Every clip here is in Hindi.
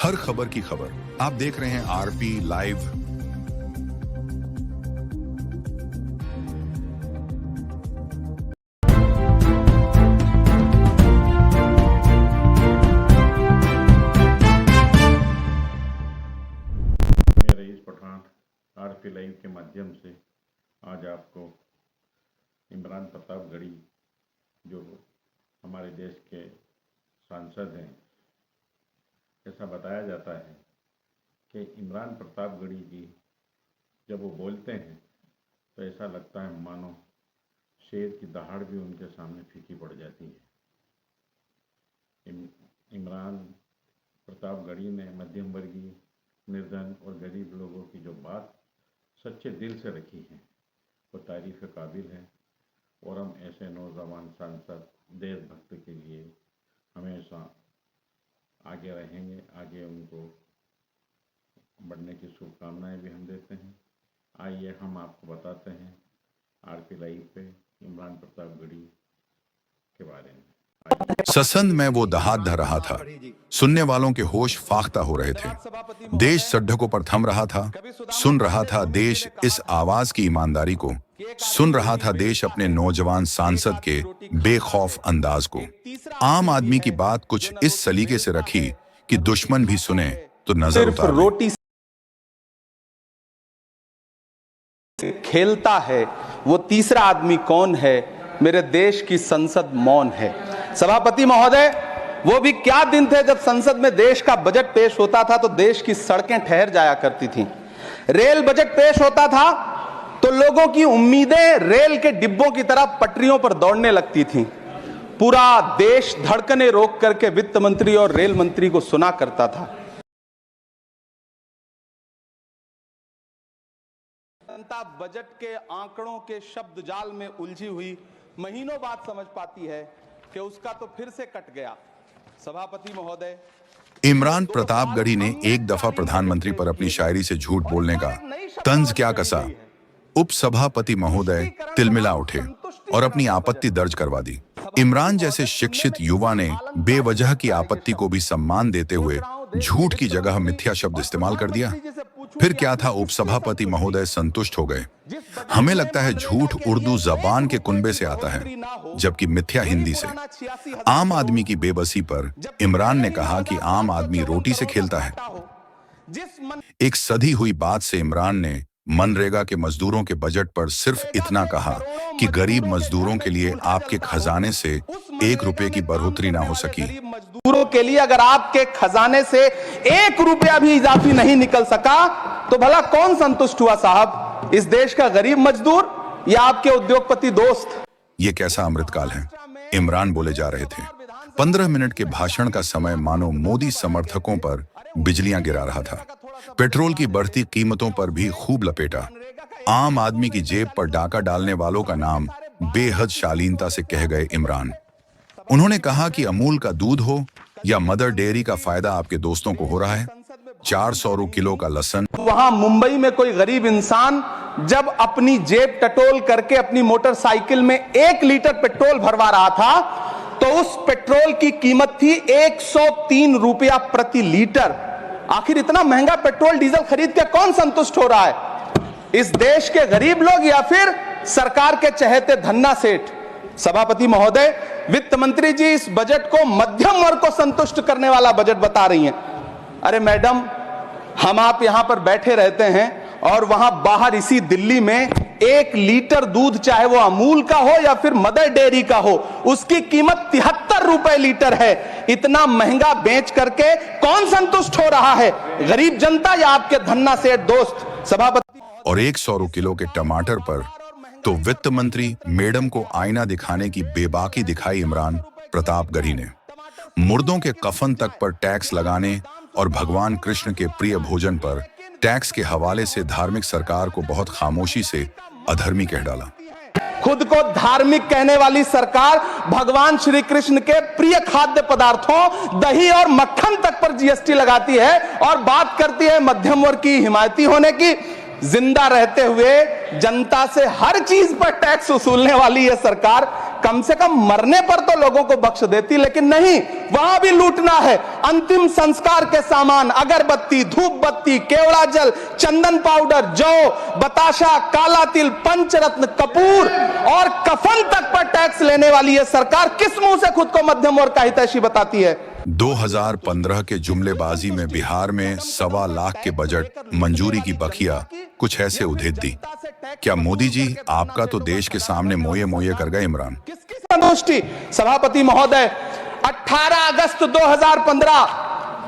हर खबर की खबर आप देख रहे हैं आरपी लाइव। मैं रईस पठान आरपी लाइव के माध्यम से आज आपको इमरान प्रतापगढ़ी जो हमारे देश के सांसद हैं, ऐसा बताया जाता है कि इमरान प्रतापगढ़ी जी जब वो बोलते हैं तो ऐसा लगता है मानो शेर की दहाड़ भी उनके सामने फीकी पड़ जाती है। इमरान प्रतापगढ़ी ने मध्यम वर्गीय, निर्धन और गरीब लोगों की जो बात सच्चे दिल से रखी है वो तारीफ़ काबिल है और हम ऐसे नौजवान सांसद देशभक्त के लिए हमेशा आगे रहेंगे। आगे उनको बढ़ने की शुभकामनाएं भी हम देते हैं। आइए हम आपको बताते हैं आरपी लाइव पे इमरान प्रतापगढ़ी के बारे में। ससंद में वो दहाड़ धर रहा था, सुनने वालों के होश फाख्ता हो रहे थे। देश सड़कों पर थम रहा था, सुन रहा था देश इस आवाज की ईमानदारी को, सुन रहा था देश अपने नौजवान सांसद के बेखौफ अंदाज को। आम आदमी की बात कुछ इस सलीके से रखी कि दुश्मन भी सुने तो नजर उतार ले। रोटी खेलता है वो तीसरा आदमी कौन है, मेरे देश की संसद मौन है। सभापति महोदय, वो भी क्या दिन थे जब संसद में देश का बजट पेश होता था तो देश की सड़कें ठहर जाया करती थीं। रेल बजट पेश होता था तो लोगों की उम्मीदें रेल के डिब्बों की तरह पटरियों पर दौड़ने लगती थीं। पूरा देश धड़कने रोक करके वित्त मंत्री और रेल मंत्री को सुना करता था। जनता बजट के आंकड़ों के शब्द जाल में उलझी हुई महीनों बाद समझ पाती है कि उसका तो फिर से कट गया। सभापति महोदय, इमरान प्रतापगढ़ी ने एक दफा प्रधानमंत्री पर अपनी शायरी से झूठ बोलने का तंज क्या कसा। उपसभापति महोदय तिलमिला उठे और अपनी आपत्ति दर्ज करवा दी। इमरान जैसे शिक्षित युवा ने बेवजह की आपत्ति को भी सम्मान देते हुए झूठ की जगह मिथ्या शब्द इस्तेमाल कर दिया। फिर क्या था, उपसभापति महोदय संतुष्ट हो गए। हमें लगता है झूठ उर्दू जबान के कुनबे से आता है, जबकि मिथ्या हिंदी से। आम आदमी की बेबसी पर इमरान ने कहा कि आम आदमी रोटी से खेलता है। एक सधी हुई बात से इमरान ने मनरेगा के मजदूरों के बजट पर सिर्फ इतना कहा कि गरीब मजदूरों के लिए आपके खजाने से 1 रुपए की बढ़ोतरी ना हो सकी। मजदूरों के लिए अगर आपके खजाने से 1 रुपया भी इजाफी नहीं निकल सका तो भला कौन संतुष्ट हुआ साहब, इस देश का गरीब मजदूर या आपके उद्योगपति दोस्त? ये कैसा अमृतकाल है, इमरान बोले जा रहे थे। 15 मिनट के भाषण का समय मानो मोदी समर्थकों पर बिजलियां गिरा रहा था। पेट्रोल की बढ़ती कीमतों पर भी खूब लपेटा। आम आदमी की जेब पर डाका डालने वालों का नाम बेहद शालीनता से कह गए इमरान। उन्होंने कहा कि अमूल का दूध हो या मदर डेयरी का फायदा आपके दोस्तों को हो रहा है। 400 किलो का लहसुन। वहां मुंबई में कोई गरीब इंसान जब अपनी जेब टटोल करके अपनी मोटरसाइकिल में 1 लीटर पेट्रोल भरवा रहा था तो उस पेट्रोल की कीमत थी 103 रुपया प्रति लीटर। आखिर इतना महंगा पेट्रोल डीजल खरीद के कौन संतुष्ट हो रहा है, इस देश के गरीब लोग या फिर सरकार के चहेते धन्ना सेठ? सभापति महोदय, वित्त मंत्री जी इस बजट को मध्यम वर्ग को संतुष्ट करने वाला बजट बता रही हैं। अरे मैडम, हम आप यहां पर बैठे रहते हैं और वहां बाहर इसी दिल्ली में 1 लीटर दूध, चाहे वो अमूल का हो या फिर मदर डेयरी का हो, उसकी कीमत 73 रुपए लीटर है। इतना महंगा बेच करके कौन संतुष्ट हो रहा है, गरीब जनता या आपके धन्ना सेठ दोस्त? सभापति, और 100 किलो के टमाटर पर तो वित्त मंत्री मैडम को आईना दिखाने की बेबाकी दिखाई इमरान प्रतापगढ़ी ने। मुर्दों के कफन तक पर टैक्स लगाने और भगवान कृष्ण के प्रिय भोजन पर टैक्स के हवाले से धार्मिक सरकार को बहुत खामोशी से अधर्मी कह डाला। खुद को धार्मिक कहने वाली सरकार भगवान श्री कृष्ण के प्रिय खाद्य पदार्थों दही और मक्खन तक पर जीएसटी लगाती है और बात करती है मध्यम वर्ग की हिमायती होने की। जिंदा रहते हुए जनता से हर चीज पर टैक्स वसूलने वाली यह सरकार कम से कम मरने पर तो लोगों को बख्श देती, लेकिन नहीं, वहां भी लूटना है। अंतिम संस्कार के सामान, अगरबत्ती, धूप बत्ती, केवड़ा जल, चंदन पाउडर, जौ, बताशा, काला तिल, पंचरत्न, कपूर और कफन तक पर टैक्स लेने वाली यह सरकार किस मुंह से खुद को मध्यम वर्ग का हितैषी बताती है? 2015 के जुमलेबाजी में बिहार में 1.25 लाख के बजट मंजूरी की बखिया कुछ ऐसे उधेड़ दी। क्या मोदी जी आपका तो देश के सामने मोये मोये कर गए इमरान? किसकी संतुष्टि? सभापति महोदय, 18 अगस्त 2015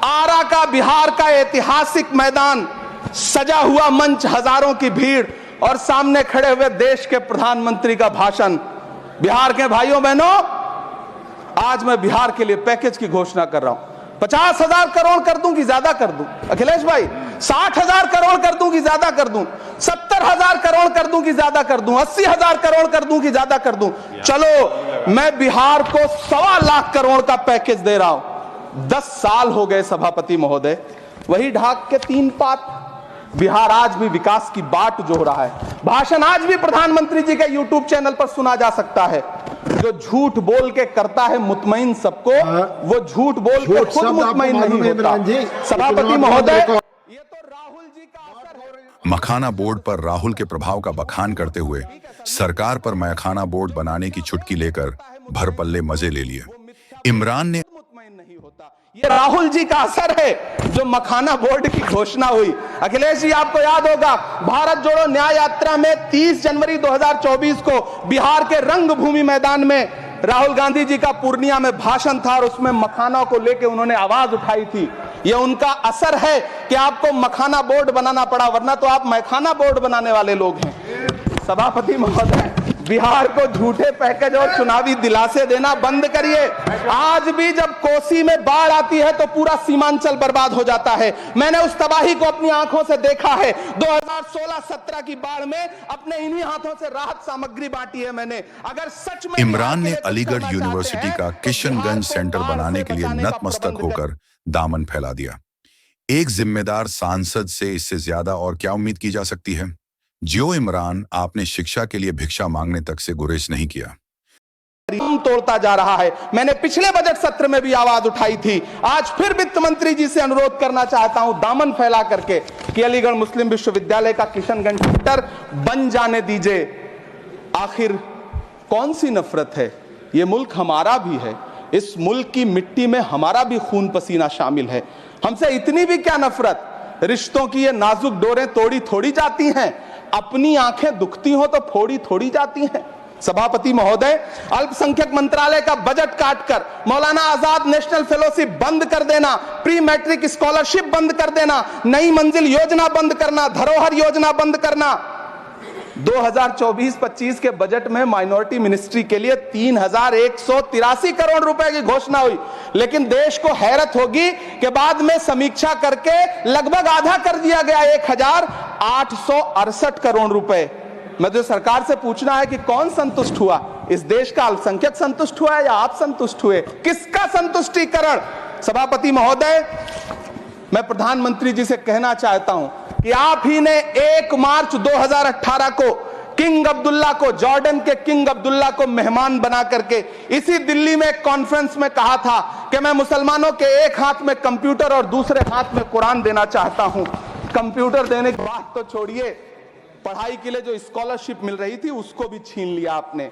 आरा का बिहार का ऐतिहासिक मैदान, सजा हुआ मंच, हजारों की भीड़ और सामने खड़े हुए देश के प्रधानमंत्री का भाषण। बिहार के भाइयों बहनों, आज मैं बिहार के लिए पैकेज की घोषणा कर रहा हूं। 50,000 करोड़ कर दूं कि ज्यादा कर दूं? अखिलेश भाई, 60,000 करोड़ कर दूं कि ज्यादा कर दूं? 70,000 करोड़ कर दूं कि ज्यादा कर दूं? 80,000 करोड़ कर दूं कि ज्यादा कर दूं? चलो, मैं बिहार को 1.25 लाख करोड़ का पैकेज दे रहा हूं। 10 साल हो गए सभापति महोदय, वही ढाक के 3 पात। बिहार आज भी विकास की बाट जो रहा है। भाषण आज भी प्रधानमंत्री जी के यूट्यूब चैनल पर सुना जा सकता है। जो झूठ बोल के करता है मुतमईन सबको, वो झूठ बोल के खुद मुतमईन नहीं होता। सभापति महोदय, ये तो राहुल जी का असर है। मखाना बोर्ड पर राहुल के प्रभाव का बखान करते हुए सरकार पर मैखाना बोर्ड बनाने की चुटकी लेकर भर पल्ले मजे ले लिए। इमरान ने नहीं होता, ये राहुल जी का असर है जो मखाना बोर्ड की घोषणा हुई। अखिलेश जी, आपको याद होगा, भारत जोड़ो न्याय यात्रा में 30 जनवरी 2024 को बिहार के रंगभूमि मैदान में राहुल गांधी जी का पूर्णिया में भाषण था और उसमें मखाना को लेकर उन्होंने आवाज उठाई थी। यह उनका असर है कि आपको मखाना बोर्ड बनाना पड़ा, वरना तो आप मैखाना बोर्ड बनाने वाले लोग हैं। सभापति महोदय, बिहार को झूठे पैकेज और चुनावी दिलासे देना बंद करिए। आज भी जब कोसी में बाढ़ आती है तो पूरा सीमांचल बर्बाद हो जाता है। मैंने उस तबाही को अपनी आंखों से देखा है। 2016-17 की बाढ़ में अपने इन्हीं हाथों से राहत सामग्री बांटी है मैंने। अगर सच में इमरान ने अलीगढ़ यूनिवर्सिटी का किशनगंज सेंटर बनाने के लिए नतमस्तक होकर दामन फैला दिया। एक जिम्मेदार सांसद से इससे ज्यादा और क्या उम्मीद की जा सकती है? जियो इमरान, आपने शिक्षा के लिए भिक्षा मांगने तक से गुरेज नहीं किया। तोड़ता जा रहा है। मैंने पिछले बजट सत्र में भी आवाज उठाई थी। आज फिर वित्त मंत्री जी से अनुरोध करना चाहता हूं, दामन फैला करके, कि अलीगढ़ मुस्लिम विश्वविद्यालय का किशनगंज सेंटर बन जाने दीजिए। आखिर कौन सी नफरत है? यह मुल्क हमारा भी है। इस मुल्क की मिट्टी में हमारा भी खून पसीना शामिल है। हमसे इतनी भी क्या नफरत? रिश्तों की ये नाजुक डोरें तोड़ी थोड़ी जाती हैं। अपनी आंखें दुखती हो तो फोड़ी थोड़ी जाती हैं। सभापति महोदय, अल्पसंख्यक मंत्रालय का बजट काटकर मौलाना आजाद नेशनल फेलोशिप बंद कर देना, प्री मैट्रिक स्कॉलरशिप बंद कर देना, नई मंजिल योजना बंद करना, धरोहर योजना बंद करना। 2024-25 के बजट में माइनॉरिटी मिनिस्ट्री के लिए 3,183 करोड़ रुपए की घोषणा हुई, लेकिन देश को हैरत होगी कि बाद में समीक्षा करके लगभग आधा कर दिया गया, 1,868 करोड़ रुपए। मुझे सरकार से पूछना है कि कौन संतुष्ट हुआ? इस देश का अल्पसंख्यक संतुष्ट हुआ या आप संतुष्ट हुए? किसका संतुष्टिकरण? सभापति महोदय, मैं प्रधानमंत्री जी से कहना चाहता हूं कि आप ही ने 1 मार्च 2018 को किंग अब्दुल्ला को, जॉर्डन के किंग अब्दुल्ला को मेहमान बना करके इसी दिल्ली में एक कॉन्फ्रेंस में कहा था कि मैं मुसलमानों के एक हाथ में कंप्यूटर और दूसरे हाथ में कुरान देना चाहता हूं। कंप्यूटर देने की बात तो छोड़िए, पढ़ाई के लिए जो स्कॉलरशिप मिल रही थी उसको भी छीन लिया आपने।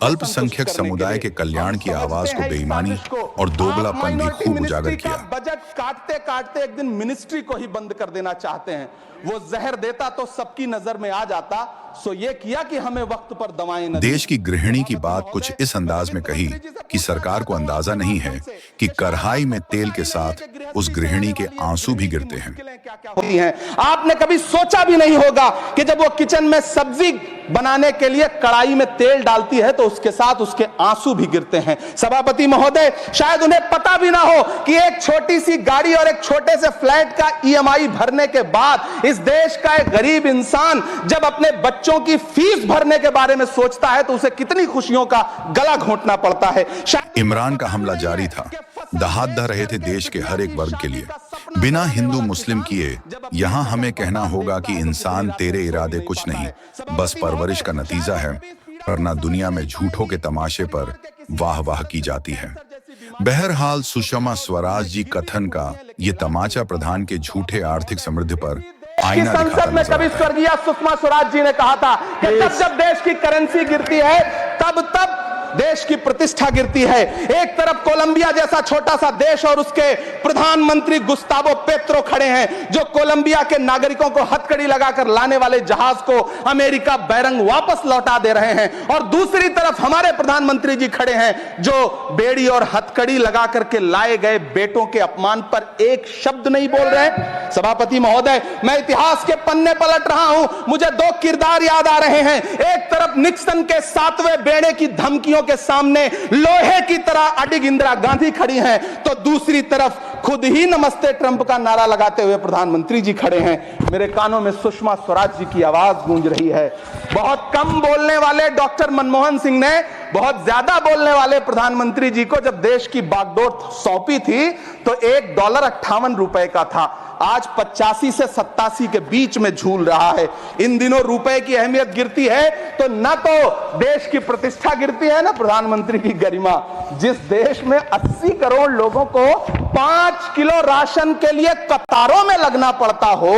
अल्पसंख्यक समुदाय के कल्याण की आवाज को बेईमानी और दोगलापन भी खूब उजागर किया। बजट काटते काटते एक दिन मिनिस्ट्री को ही बंद कर देना चाहते हैं। वो जहर देता तो सबकी नजर में आ जाता, सो ये किया कि हमें वक्त पर दवाएं न। देश की गृहिणी की बात कुछ इस अंदाज में कही कि सरकार को अंदाजा नहीं है कि कढ़ाई में तेल के साथ उस गृहिणी के आंसू भी गिरते हैं। आपने कभी सोचा भी नहीं होगा कि जब वो किचन में सब्जी बनाने के लिए कढ़ाई में तेल डालती है तो उसके साथ उसके आंसू भी गिरते हैं। सभापति महोदय, शायद उन्हें पता भी ना हो कि एक छोटी सी गाड़ी और एक छोटे से फ्लैट का EMI भरने के बाद इस देश का एक गरीब इंसान जब अपने बच्चों की फीस भरने के बारे में सोचता है तो उसे कितनी खुशियों का गला घोंटना पड़ता है। इमरान का हमला जारी था, दहाड़ रहे थे देश के हर एक वर्ग के लिए, बिना हिंदू मुस्लिम किए। यहां हमें कहना होगा कि इंसान तेरे इरादे कुछ नहीं, बस परवरिश का नतीजा है वरना दुनिया में झूठों के तमाशे पर वाह वाह की जाती है। बहरहाल सुषमा स्वराज जी कथन का ये तमाचा प्रधान के झूठे आर्थिक समृद्धि पर आईना दिखाता संसद में नजर कभी आता है। स्वर्गीय सुषमा स्वराज जी ने कहा था कि जब देश की करेंसी गिरती है तब देश की प्रतिष्ठा गिरती है। एक तरफ कोलंबिया जैसा छोटा सा देश और उसके प्रधानमंत्री गुस्तावो पेत्रो खड़े हैं जो कोलंबिया के नागरिकों को हथकड़ी लगाकर लाने वाले जहाज को अमेरिका बैरंग वापस लौटा दे रहे हैं, और दूसरी तरफ हमारे प्रधानमंत्री जी खड़े हैं जो बेड़ी और हथकड़ी लगा करके लाए गए बेटों के अपमान पर एक शब्द नहीं बोल रहे। सभापति महोदय, मैं इतिहास के पन्ने पलट रहा हूं, मुझे दो किरदार याद आ रहे हैं। एक तरफ निक्सन के 7वें बेड़े की धमकियों के सामने लोहे की तरह अडिग इंदिरा गांधी खड़ी हैं, तो दूसरी तरफ खुद ही नमस्ते ट्रंप का नारा लगाते हुए प्रधानमंत्री जी खड़े हैं। मेरे कानों में सुषमा स्वराज जी की आवाज गूंज रही है। बहुत कम बोलने वाले डॉक्टर मनमोहन सिंह ने बहुत ज्यादा बोलने वाले प्रधानमंत्री जी को जब देश की बागडोर सौंपी थी तो $1.58 का था, आज 85 से 87 के बीच में झूल रहा है। इन दिनों रुपए की अहमियत गिरती है तो न तो देश की प्रतिष्ठा गिरती है ना प्रधानमंत्री की गरिमा। जिस देश में 80 करोड़ लोगों को 5 किलो राशन के लिए कतारों में लगना पड़ता हो,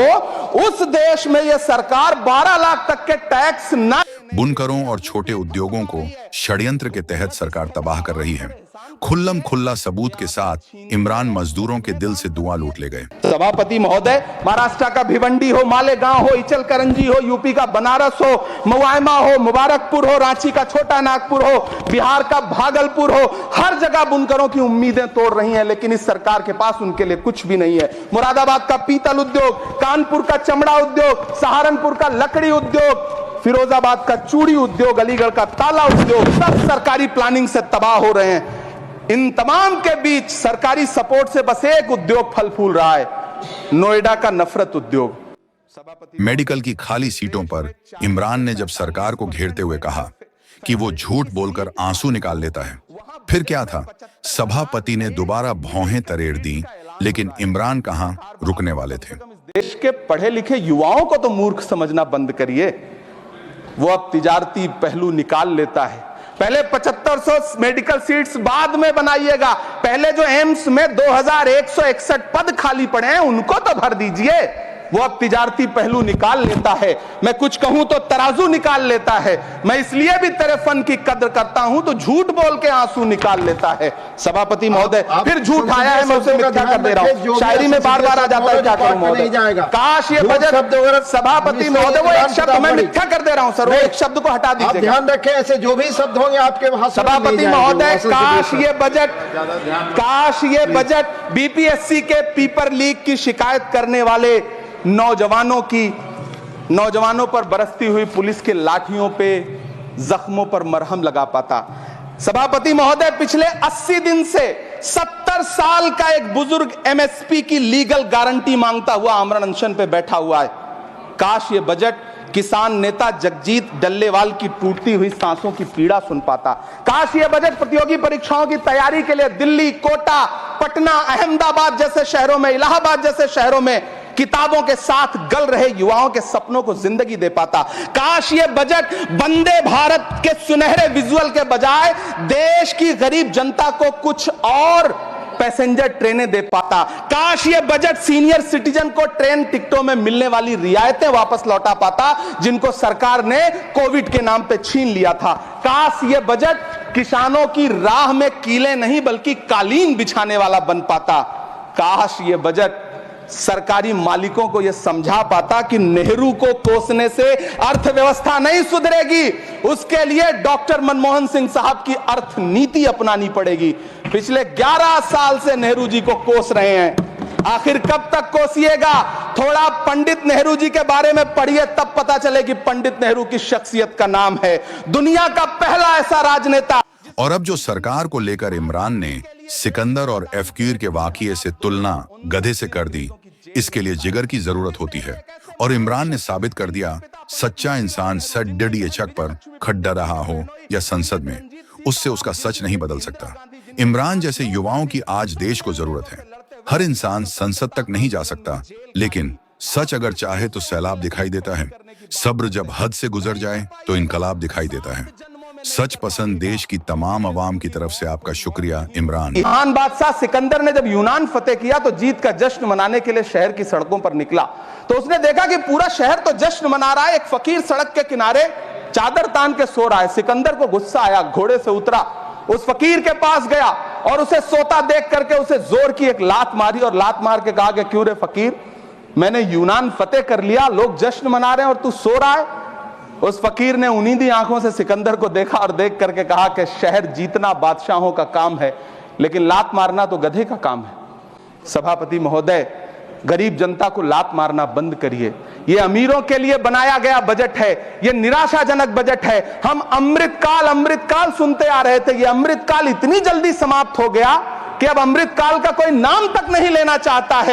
उस देश में यह सरकार 12 लाख तक के टैक्स न बुनकरों और छोटे उद्योगों को षड्यंत्र के तहत सरकार तबाह कर रही है। खुल्लम खुल्ला सबूत के साथ इमरान मजदूरों के दिल से दुआ लूट ले गए। सभापति महोदय, महाराष्ट्र का भिवंडी हो, मालेगांव हो, इचलकरंजी हो, यूपी का बनारस हो, मुआयमा हो, मुबारकपुर हो, रांची का छोटा नागपुर हो, बिहार का भागलपुर हो, हर जगह बुनकरों की उम्मीदें तोड़ रही हैं, लेकिन इस सरकार के पास उनके लिए कुछ भी नहीं है। मुरादाबाद का पीतल उद्योग, कानपुर का चमड़ा उद्योग, सहारनपुर का लकड़ी उद्योग, फिरोजाबाद का चूड़ी उद्योग, अलीगढ़ का ताला उद्योग, सब सरकारी प्लानिंग से तबाह हो रहे हैं। इन तमाम के बीच सरकारी सपोर्ट से बस एक उद्योग फल फूल रहा है, नोएडा का नफरत उद्योग। मेडिकल की खाली सीटों पर इमरान ने जब सरकार को घेरते हुए कहा कि वो झूठ बोलकर आंसू निकाल लेता है, फिर क्या था? सभापति ने दोबारा भौहें तरेड़ दी, लेकिन इमरान कहां रुकने वाले थे। देश के पढ़े लिखे युवाओं को तो मूर्ख समझना बंद करिए। वो अब तिजारती पहलू निकाल लेता है। पहले 7500 मेडिकल सीट्स बाद में बनाइएगा, पहले जो एम्स में 2161 पद खाली पड़े हैं उनको तो भर दीजिए। वो अब तिजारती पहलू निकाल लेता है। मैं कुछ कहूं तो तराजू निकाल लेता है। मैं इसलिए भी तेरे फन की कद्र करता हूं तो झूठ बोल के आंसू निकाल लेता है। सभापति महोदय, फिर झूठ आया है, मैं उसे मिथ्या कर दे रहा हूं। शायरी में बार बार आ जाता है, क्या करूं महोदय? काश ये बजट, सभापति महोदय, वो एक शब्द मैं मिथ्या कर दे रहा हूं सर, वो एक शब्द को हटा दीजिए। ध्यान रखें, ऐसे जो भी शब्द होंगे आपके वहां। सभापति महोदय, काश ये बजट बीपीएससी के पेपर लीक की शिकायत करने वाले नौजवानों पर बरसती हुई पुलिस के लाठियों पे, जख्मों पर मरहम लगा पाता। सभापति महोदय, पिछले 80 दिन से 70 साल का एक बुजुर्ग एमएसपी की लीगल गारंटी मांगता हुआ आमरण अनशन पे बैठा हुआ है। काश ये बजट किसान नेता जगजीत डल्लेवाल की टूटती हुई सांसों की पीड़ा सुन पाता। काश ये बजट प्रतियोगी परीक्षाओं की तैयारी के लिए दिल्ली, कोटा, पटना, अहमदाबाद जैसे शहरों में, इलाहाबाद जैसे शहरों में किताबों के साथ गल रहे युवाओं के सपनों को जिंदगी दे पाता। काश ये बजट वंदे भारत के सुनहरे विजुअल के बजाय देश की गरीब जनता को कुछ और पैसेंजर ट्रेनें दे पाता। काश ये बजट सीनियर सिटीजन को ट्रेन टिकटों में मिलने वाली रियायतें वापस लौटा पाता जिनको सरकार ने कोविड के नाम पे छीन लिया था। काश ये बजट किसानों की राह में कीले नहीं बल्कि कालीन बिछाने वाला बन पाता। काश ये बजट सरकारी मालिकों को यह समझा पाता कि नेहरू को कोसने से अर्थव्यवस्था नहीं सुधरेगी, उसके लिए डॉक्टर मनमोहन सिंह साहब की अर्थ नीति अपनानी पड़ेगी। पिछले 11 साल से नेहरू जी को कोस रहे हैं, आखिर कब तक कोसिएगा? थोड़ा पंडित नेहरू जी के बारे में पढ़िए, तब पता चले कि पंडित नेहरू की शख्सियत का नाम है। दुनिया का पहला ऐसा राजनेता। और अब जो सरकार को लेकर इमरान ने सिकंदर और एफकीर के वाकये से तुलना गधे से कर दी, इसके लिए जिगर की जरूरत होती है। और इमरान ने साबित कर दिया, सच्चा इंसान सडडीएचक पर खड्डा रहा हो या संसद में, उससे उसका सच नहीं बदल सकता। इमरान जैसे युवाओं की आज देश को जरूरत है। हर इंसान संसद तक नहीं जा सकता, लेकिन सच अगर चाहे तो सैलाब दिखाई देता है। सब्र जब हद से गुजर जाए तो इनकलाब दिखाई देता है। सच पसंद देश की तमाम अवाम की तरफ से आपका शुक्रिया इमरान। महान बादशाह सिकंदर ने जब यूनान फतेह किया तो जीत का जश्न मनाने के लिए शहर की सड़कों पर निकला, तो उसने देखा कि पूरा शहर तो जश्न मना रहा है, एक फकीर सड़क के किनारे चादर तान के सो रहा है। सिकंदर को गुस्सा आया, घोड़े से उतरा, उस फकीर के पास गया और उसे सोता देख करके उसे जोर की एक लात मारी और लात मार के कहा कि क्यों रे फकीर, मैंने यूनान फतेह कर लिया, लोग जश्न मना रहे हैं और तू सो रहा है। उस फकीर ने उन्नीदी आंखों से सिकंदर को देखा और देख करके कहा कि शहर जीतना बादशाहों का काम है, लेकिन लात मारना तो गधे का काम है। सभापति महोदय, गरीब जनता को लात मारना बंद करिए। ये अमीरों के लिए बनाया गया बजट है, ये निराशाजनक बजट है। हम अमृतकाल सुनते आ रहे थे, ये अमृतकाल इतनी जल्दी समाप्त हो गया कि अब अमृतकाल का कोई नाम तक नहीं लेना चाहता है।